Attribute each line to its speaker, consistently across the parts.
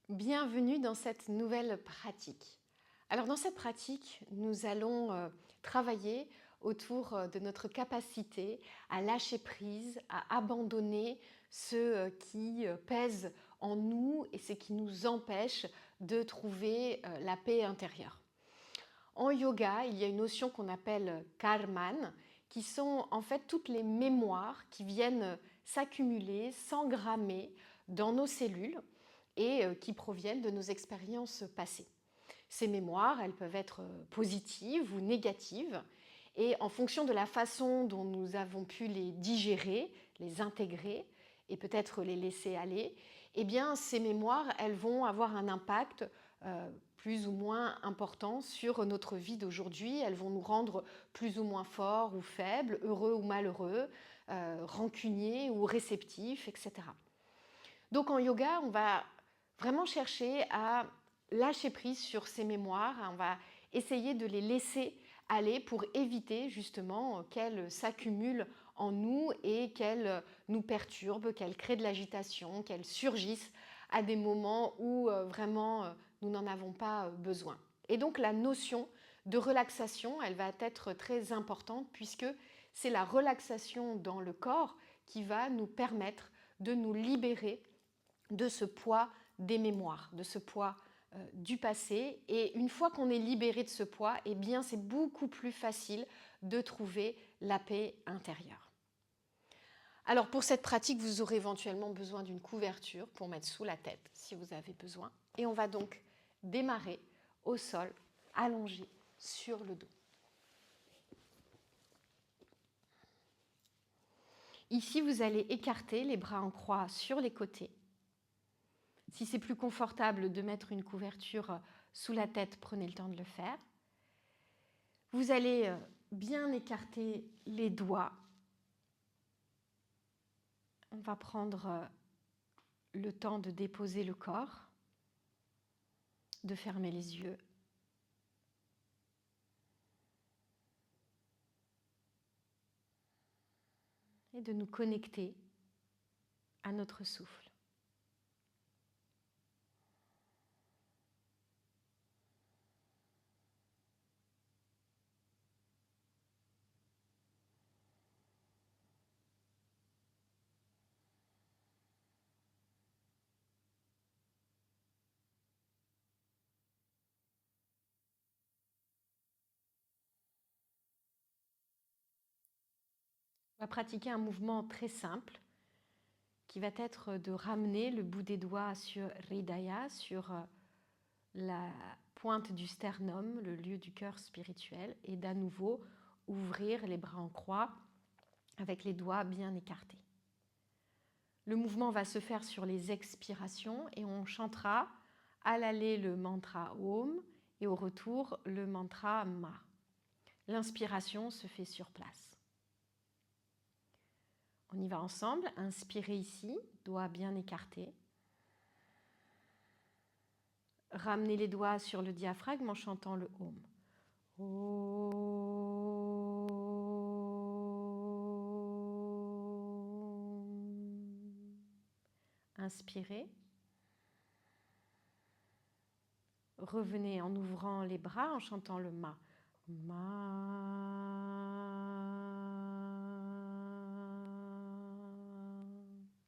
Speaker 1: Bienvenue dans cette nouvelle pratique. Alors dans cette pratique, nous allons travailler autour de notre capacité à lâcher prise, à abandonner ce qui pèse en nous et ce qui nous empêche de trouver la paix intérieure. En yoga, il y a une notion qu'on appelle karman, qui sont en fait toutes les mémoires qui viennent s'accumuler, s'engrammer dans nos cellules et qui proviennent de nos expériences passées. Ces mémoires, elles peuvent être positives ou négatives, et en fonction de la façon dont nous avons pu les digérer, les intégrer et peut-être les laisser aller, eh bien ces mémoires, elles vont avoir un impact plus ou moins important sur notre vie d'aujourd'hui. Elles vont nous rendre plus ou moins forts ou faibles, heureux ou malheureux, rancuniers ou réceptifs, etc. Donc en yoga, on va vraiment chercher à lâcher prise sur ces mémoires, on va essayer de les laisser aller pour éviter justement qu'elles s'accumulent en nous et qu'elles nous perturbent, qu'elles créent de l'agitation, qu'elles surgissent à des moments où vraiment nous n'en avons pas besoin. Et donc la notion de relaxation, elle va être très importante puisque c'est la relaxation dans le corps qui va nous permettre de nous libérer de ce poids des mémoires, de ce poids du passé. Et une fois qu'on est libéré de ce poids, eh bien c'est beaucoup plus facile de trouver la paix intérieure. Alors pour cette pratique, vous aurez éventuellement besoin d'une couverture pour mettre sous la tête si vous avez besoin. Et on va donc démarrer au sol, allongé sur le dos. Ici, vous allez écarter les bras en croix sur les côtés. Si c'est plus confortable de mettre une couverture sous la tête, prenez le temps de le faire. Vous allez bien écarter les doigts. On va prendre le temps de déposer le corps, de fermer les yeux. Et de nous connecter à notre souffle. On va pratiquer un mouvement très simple qui va être de ramener le bout des doigts sur Hridaya, sur la pointe du sternum, le lieu du cœur spirituel, et d'à nouveau ouvrir les bras en croix avec les doigts bien écartés. Le mouvement va se faire sur les expirations et on chantera à l'aller le mantra Om et au retour le mantra Ma. L'inspiration se fait sur place. On y va ensemble. Inspirez ici, doigts bien écartés. Ramenez les doigts sur le diaphragme en chantant le Om. Inspirez. Revenez en ouvrant les bras, en chantant le Ma. Ma.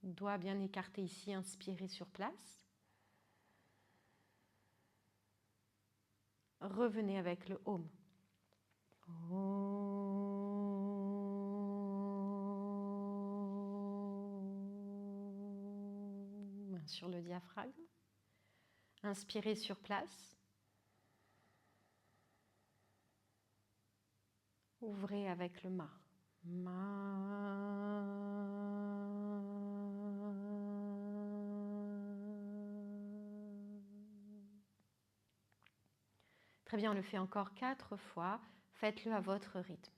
Speaker 1: Doigts bien écartés ici, inspirez sur place. Revenez avec le Om. Om. Sur le diaphragme. Inspirez sur place. Ouvrez avec le Ma. Ma. Très bien, on le fait encore 4 fois. Faites-le à votre rythme.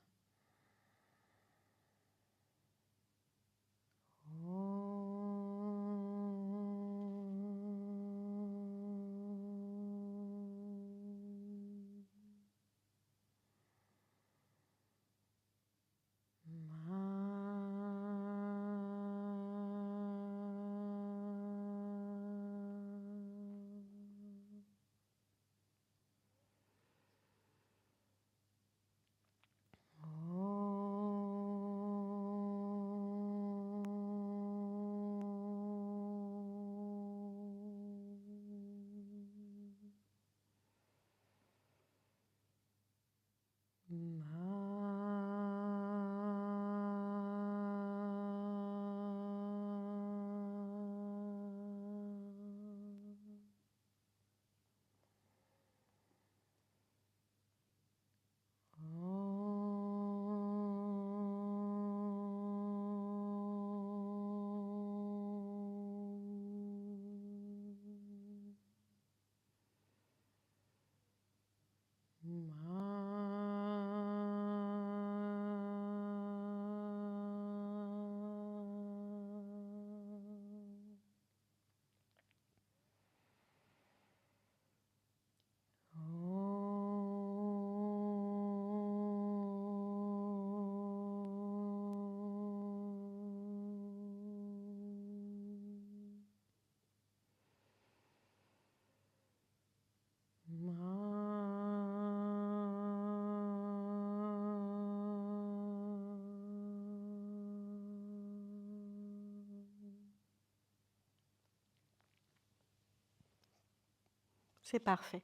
Speaker 1: C'est parfait.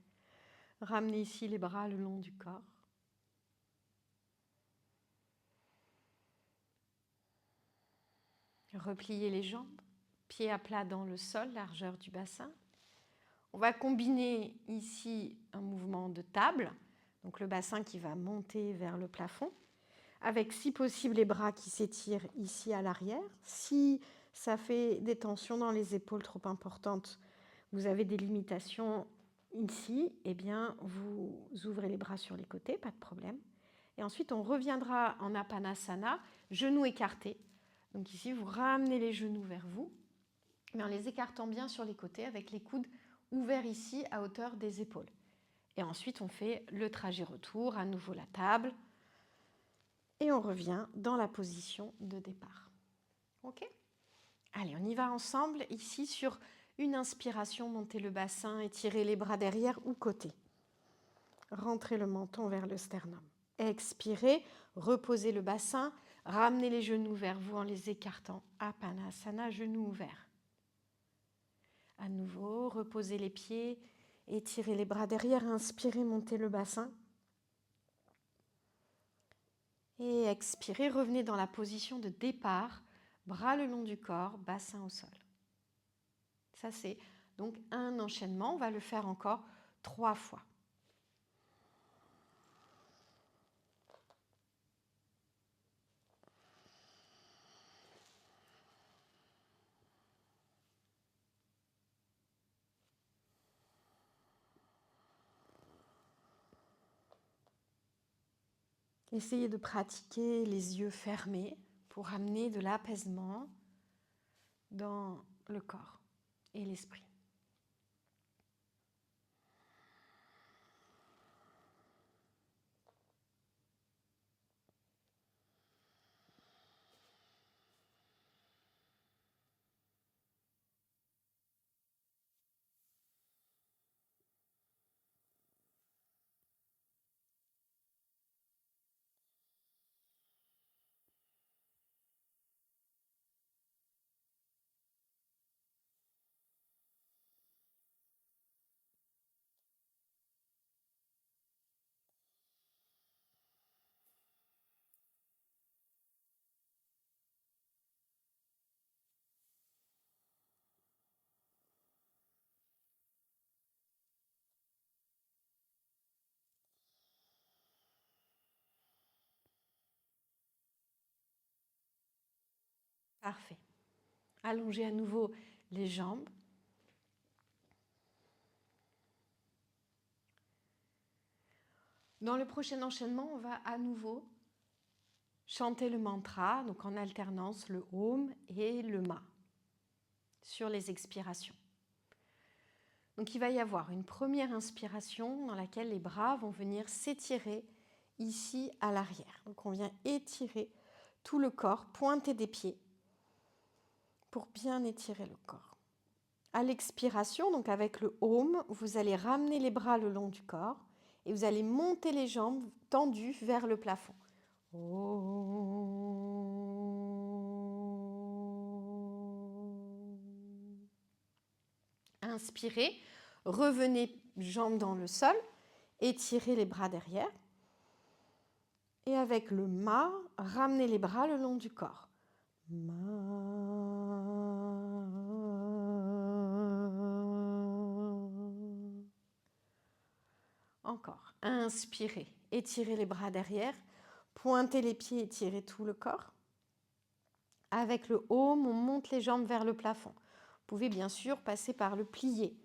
Speaker 1: Ramenez ici les bras le long du corps. Repliez les jambes, pieds à plat dans le sol, largeur du bassin. On va combiner ici un mouvement de table, donc le bassin qui va monter vers le plafond, avec si possible les bras qui s'étirent ici à l'arrière. Si ça fait des tensions dans les épaules trop importantes, vous avez des limitations ici, eh bien vous ouvrez les bras sur les côtés, pas de problème. Et ensuite on reviendra en Apanasana, genoux écartés. Donc ici vous ramenez les genoux vers vous, mais en les écartant bien sur les côtés avec les coudes ouverts ici à hauteur des épaules. Et ensuite on fait le trajet retour, à nouveau la table, et on revient dans la position de départ. Ok ? Allez, on y va ensemble ici sur une inspiration, montez le bassin, étirez les bras derrière ou côté. Rentrez le menton vers le sternum. Expirez, reposez le bassin, ramenez les genoux vers vous en les écartant. Apanasana, genoux ouverts. À nouveau, reposez les pieds, étirez les bras derrière, inspirez, montez le bassin. Et expirez, revenez dans la position de départ, bras le long du corps, bassin au sol. Ça, c'est donc un enchaînement. On va le faire encore 3 fois. Essayez de pratiquer les yeux fermés pour amener de l'apaisement dans le corps et l'esprit. Parfait. Allongez à nouveau les jambes. Dans le prochain enchaînement, on va à nouveau chanter le mantra, donc en alternance le Om et le Ma sur les expirations. Donc il va y avoir une première inspiration dans laquelle les bras vont venir s'étirer ici à l'arrière. Donc on vient étirer tout le corps, pointer des pieds pour bien étirer le corps. À l'expiration, donc avec le Om, vous allez ramener les bras le long du corps et vous allez monter les jambes tendues vers le plafond. Inspirez, revenez jambes dans le sol, étirez les bras derrière. Et avec le Ma, ramenez les bras le long du corps. Ma. Encore. Inspirez, étirez les bras derrière, pointez les pieds, étirez tout le corps. Avec le Om, on monte les jambes vers le plafond. Vous pouvez bien sûr passer par le plié.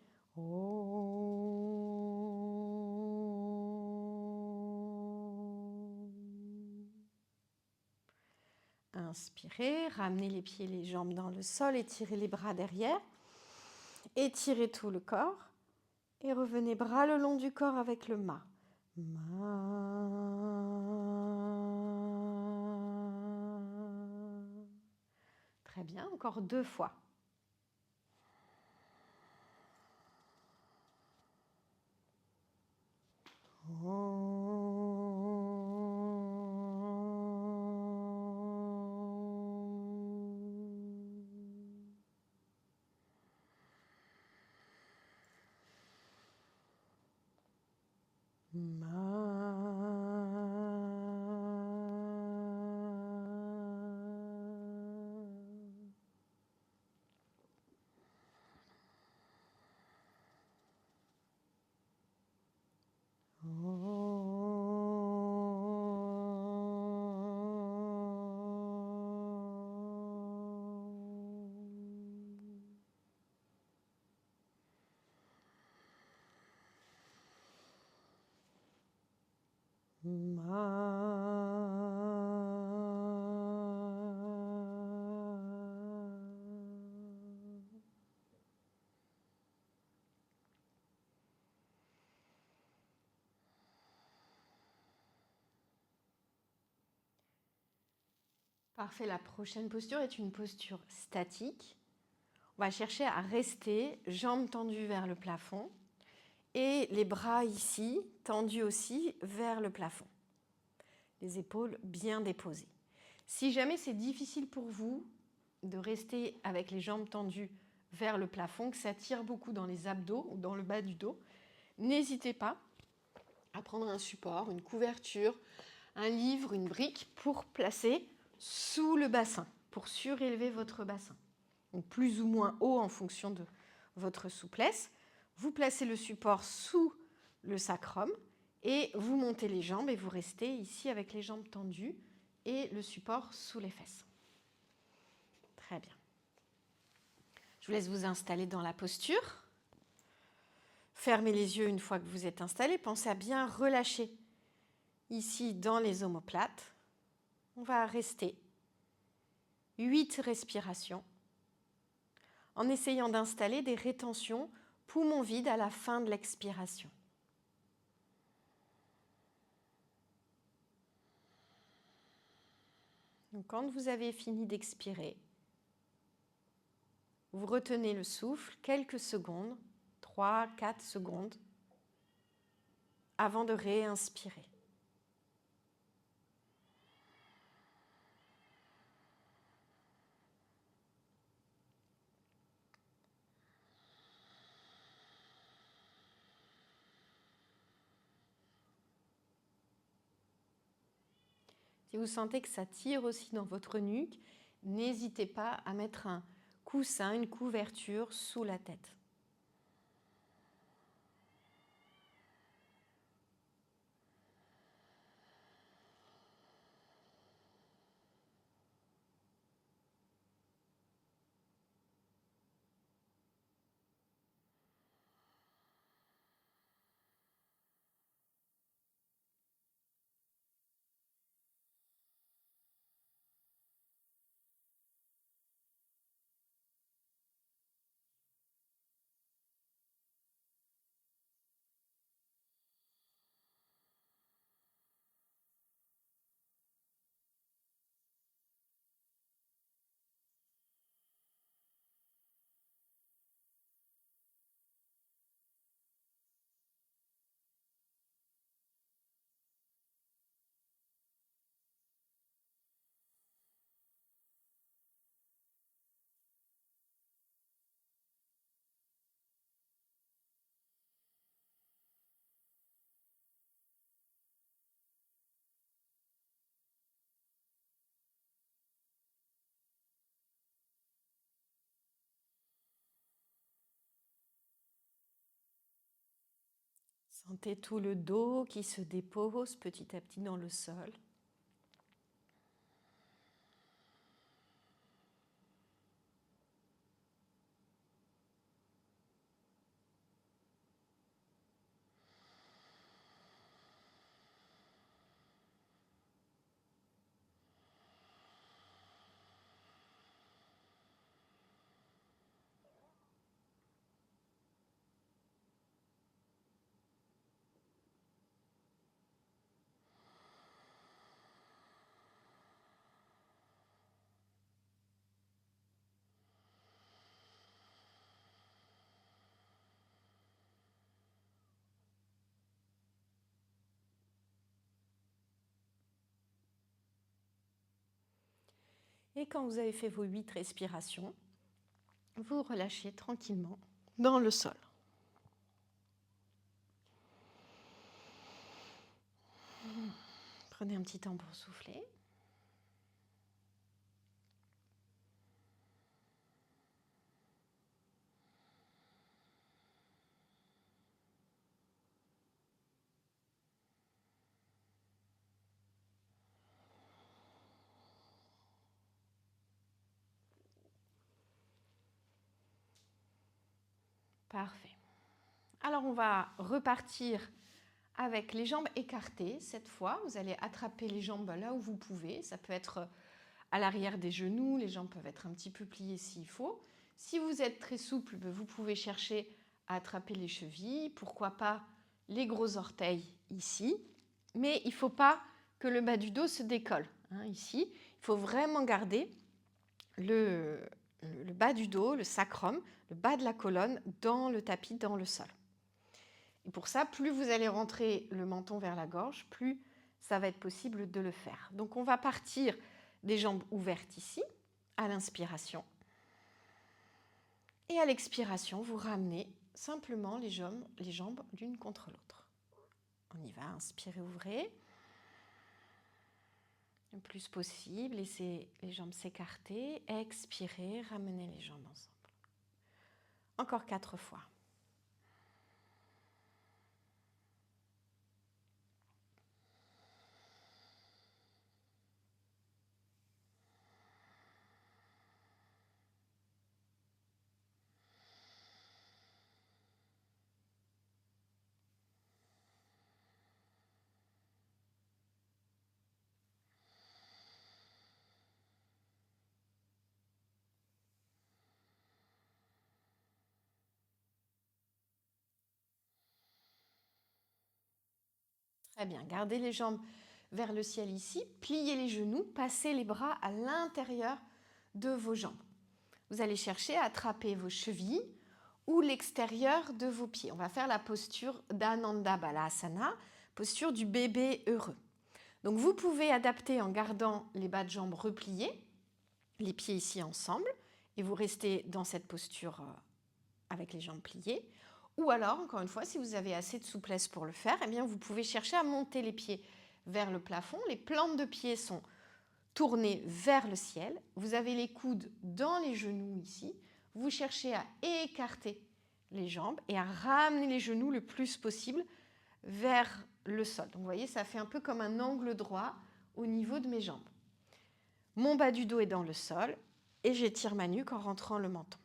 Speaker 1: Inspirez, ramenez les pieds et les jambes dans le sol, étirez les bras derrière, étirez tout le corps et revenez bras le long du corps avec le Ma. Ma. Très bien, encore 2 fois. Parfait, la prochaine posture est une posture statique. On va chercher à rester jambes tendues vers le plafond et les bras ici tendus aussi vers le plafond. Les épaules bien déposées. Si jamais c'est difficile pour vous de rester avec les jambes tendues vers le plafond, que ça tire beaucoup dans les abdos ou dans le bas du dos, n'hésitez pas à prendre un support, une couverture, un livre, une brique pour placer sous le bassin, pour surélever votre bassin. Donc plus ou moins haut en fonction de votre souplesse. Vous placez le support sous le sacrum et vous montez les jambes et vous restez ici avec les jambes tendues et le support sous les fesses. Très bien. Je vous laisse vous installer dans la posture. Fermez les yeux une fois que vous êtes installé. Pensez à bien relâcher ici dans les omoplates. On va rester 8 respirations en essayant d'installer des rétentions poumons vides à la fin de l'expiration. Donc, quand vous avez fini d'expirer, vous retenez le souffle quelques secondes, 3-4 secondes, avant de réinspirer. Si vous sentez que ça tire aussi dans votre nuque, n'hésitez pas à mettre un coussin, une couverture sous la tête. Sentez tout le dos qui se dépose petit à petit dans le sol. Et quand vous avez fait vos 8 respirations, vous relâchez tranquillement dans le sol. Prenez un petit temps pour souffler. Parfait. Alors, on va repartir avec les jambes écartées. Cette fois, vous allez attraper les jambes là où vous pouvez. Ça peut être à l'arrière des genoux. Les jambes peuvent être un petit peu pliées s'il faut. Si vous êtes très souple, vous pouvez chercher à attraper les chevilles. Pourquoi pas les gros orteils ici. Mais il ne faut pas que le bas du dos se décolle. Ici, il faut vraiment garder le bas du dos, le sacrum, le bas de la colonne dans le tapis, dans le sol. Et pour ça, plus vous allez rentrer le menton vers la gorge, plus ça va être possible de le faire. Donc on va partir des jambes ouvertes ici, à l'inspiration. Et à l'expiration, vous ramenez simplement les jambes l'une contre l'autre. On y va, inspirez, ouvrez. Le plus possible, laissez les jambes s'écarter. Expirez, ramenez les jambes ensemble. Encore 4 fois. Très bien, gardez les jambes vers le ciel ici, pliez les genoux, passez les bras à l'intérieur de vos jambes. Vous allez chercher à attraper vos chevilles ou l'extérieur de vos pieds. On va faire la posture d'Ananda Balasana, posture du bébé heureux. Donc vous pouvez adapter en gardant les bas de jambes repliés, les pieds ici ensemble, et vous restez dans cette posture avec les jambes pliées. Ou alors, encore une fois, si vous avez assez de souplesse pour le faire, eh bien, vous pouvez chercher à monter les pieds vers le plafond. Les plantes de pieds sont tournées vers le ciel. Vous avez les coudes dans les genoux ici. Vous cherchez à écarter les jambes et à ramener les genoux le plus possible vers le sol. Donc, vous voyez, ça fait un peu comme un angle droit au niveau de mes jambes. Mon bas du dos est dans le sol et j'étire ma nuque en rentrant le menton.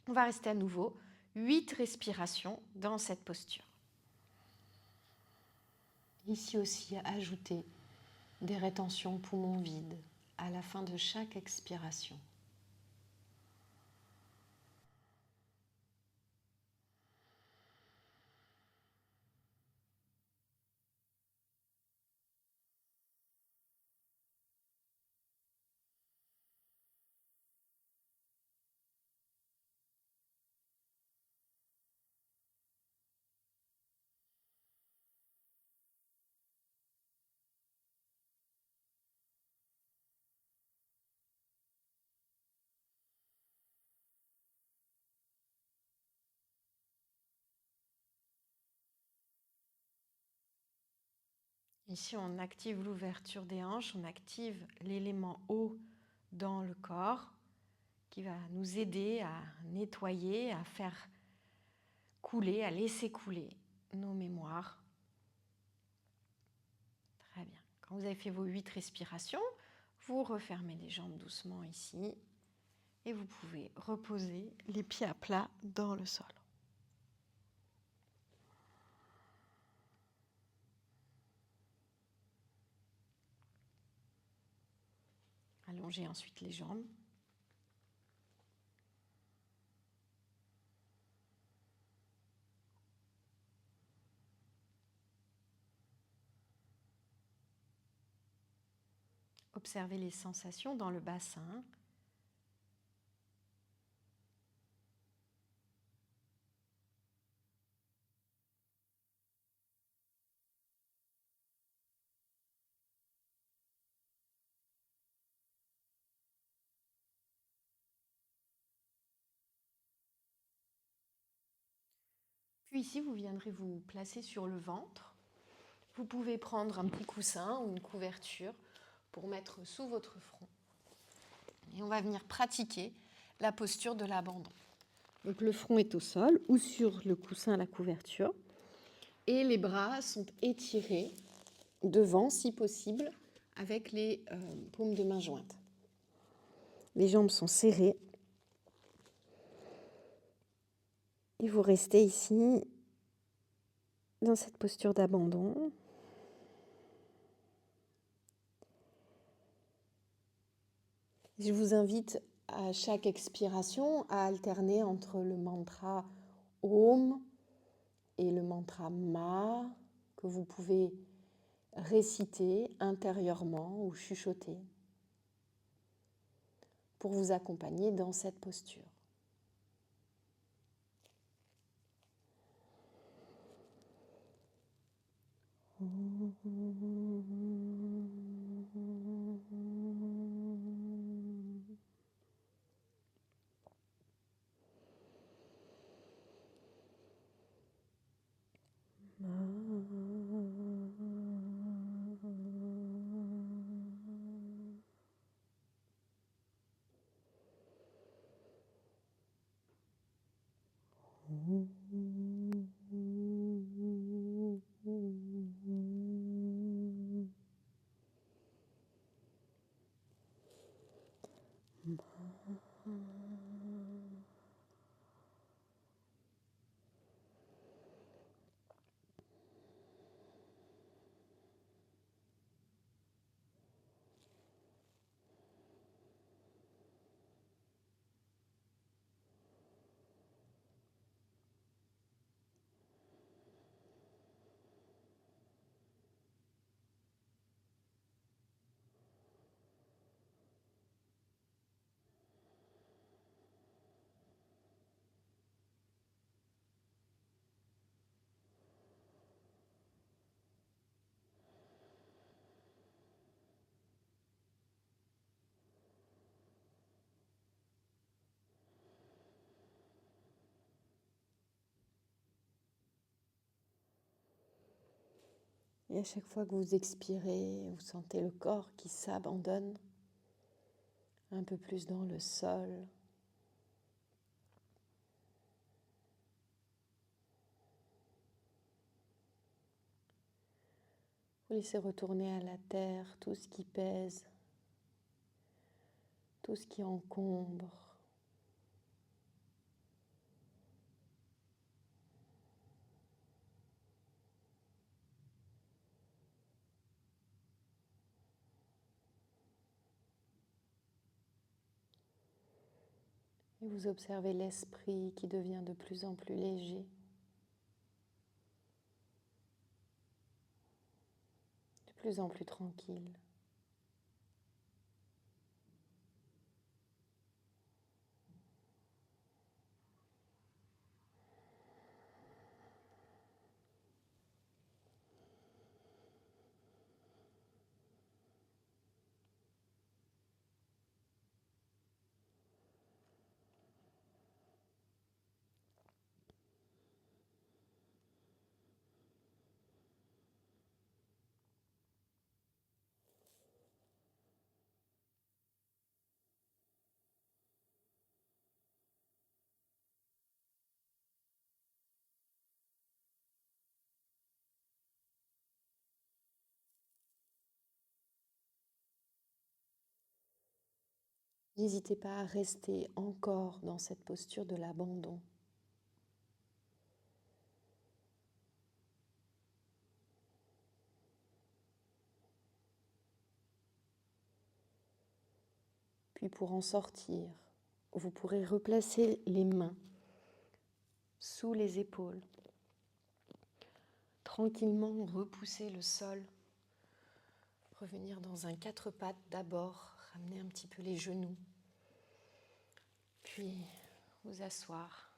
Speaker 1: On va rester à nouveau 8 respirations dans cette posture. Ici aussi, ajoutez des rétentions poumons vides à la fin de chaque expiration. Ici, on active l'ouverture des hanches, on active l'élément eau dans le corps qui va nous aider à nettoyer, à faire couler, à laisser couler nos mémoires. Très bien. Quand vous avez fait vos 8 respirations, vous refermez les jambes doucement ici et vous pouvez reposer les pieds à plat dans le sol. Allongez ensuite les jambes. Observez les sensations dans le bassin. Puis ici, vous viendrez vous placer sur le ventre. Vous pouvez prendre un petit coussin ou une couverture pour mettre sous votre front. Et on va venir pratiquer la posture de l'abandon. Donc le front est au sol ou sur le coussin, la couverture. Et les bras sont étirés devant, si possible, avec les paumes de main jointes. Les jambes sont serrées. Et vous restez ici, dans cette posture d'abandon. Je vous invite à chaque expiration à alterner entre le mantra Om et le mantra Ma que vous pouvez réciter intérieurement ou chuchoter pour vous accompagner dans cette posture. Et à chaque fois que vous expirez, vous sentez le corps qui s'abandonne un peu plus dans le sol. Vous laissez retourner à la terre tout ce qui pèse, tout ce qui encombre. Et vous observez l'esprit qui devient de plus en plus léger, de plus en plus tranquille. N'hésitez pas à rester encore dans cette posture de l'abandon. Puis pour en sortir, vous pourrez replacer les mains sous les épaules. Tranquillement repousser le sol. Revenir dans un quatre pattes d'abord, ramener un petit peu les genoux. Puis vous asseoir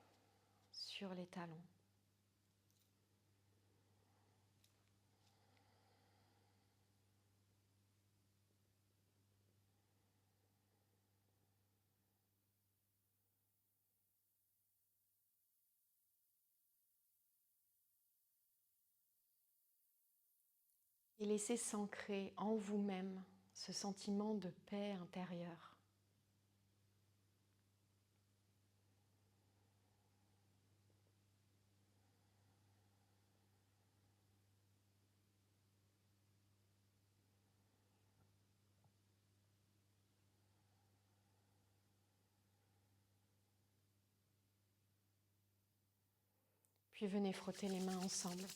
Speaker 1: sur les talons. Et laissez s'ancrer en vous-même ce sentiment de paix intérieure. Puis venez frotter les mains ensemble.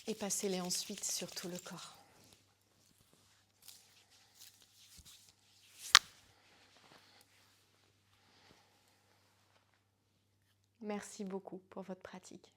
Speaker 1: Et passez-les ensuite sur tout le corps. Merci beaucoup pour votre pratique.